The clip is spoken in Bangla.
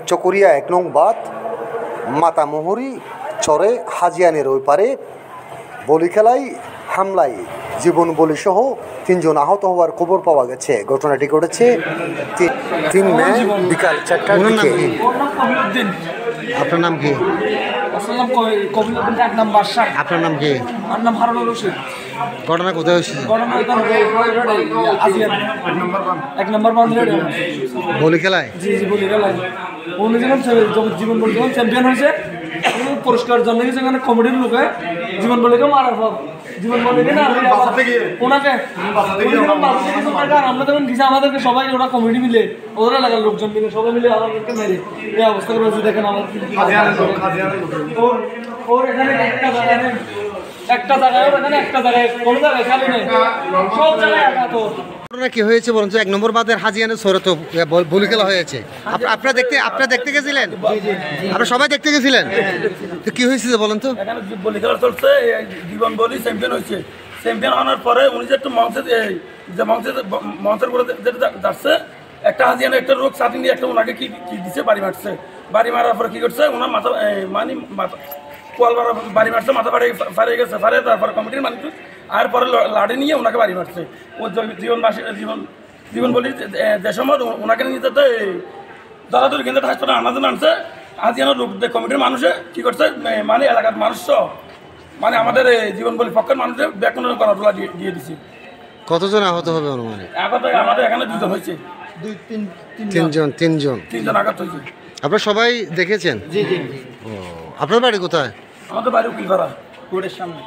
চকরিয়া ১ নং বাঁধ মাতামুহুরী চরে হাজিয়ানের ওই পারে বলি খেলায় হামলায় জীবন বলি সহ ৩ জন আহত হওয়ার খবর পাওয়া গেছে। ঘটনাটি ঘটেছে ৩ মে বিকাল ৪টার দিকে। আপনার নাম কি? আপনার নাম কি? ঘটনা কোথায় হয়েছে? বলি খেলায়? জি জি, বলি খেলায় উনি যখন জীবন বলি যখন চ্যাম্পিয়ন হয়েছে পুরস্কার জন্য সেখানে কমিটির লোকে জীবন বলিকে মারার পর জীবন বলিকে না ওনাকে আমরা তখন গেছি, আমাদেরকে সবাই ওরা কমিটি মিলে ওদের এলাকার লোকজন মিলে সবাই মিলে আমাদেরকে মেরে এই অবস্থা করেছে। দেখেন আমার ওর এখানে একটা জায়গায় কোনো জায়গায় খালি নেই, সব জায়গায় আঘাত। ঘটনা কি হয়েছে বলুন তো? ১ নম্বর বাঁধের হাজিয়ানের সরে তো বলি খেলা হয়েছে, আপনারা দেখতে গেছিলেন? আপনারা সবাই দেখতে গেছিলেন? তো কি হয়েছে বলেন তো? এখানে বলি খেলা চলছে, জীবন বলি চ্যাম্পিয়ন হয়েছে। চ্যাম্পিয়ন হওয়ার পরে উনি যে একটু মঞ্চের উপরে যেটা যাচ্ছে একটা হাজিয়ানে একটা রোগ চাটি নিয়ে একটা ওনাকে কি দিচ্ছে, বাড়ি মারছে। বাড়ি মারার পরে কি করছে, ওনার মাথা কোয়াল বাড়ি মারছে, মাথা ফাড়িয়ে গেছে। ফাড়িয়ে তারপরে কমিটির মানুষ আর পরে লাঠি নিয়ে ওনাকে বাড়ি মারছে। ও জীবন বলি যে সময় ওনাকে নিয়ে যেতে দরাদরি কিন্তু হাসপাতালে আনাতে আনছে। হাজিয়ানোর লোক কমিটির মানুষে কি করছে, মানে এলাকার মানুষ মানে আমাদের জীবন বলি পক্ষের মানুষের ব্যাকরণ করাটোলা দিয়ে দিচ্ছে। কতজন আহত হবে অনুমানে? আমাদের এখানে 2 জন হয়েছে। 3 জন আঘাত হয়েছে। আপনারা সবাই দেখেছেন? জি জি। ও, আপনার বাড়ি কোথায়? আমাদের বাড়ি উকিলপাড়া, কোর্টের সামনে।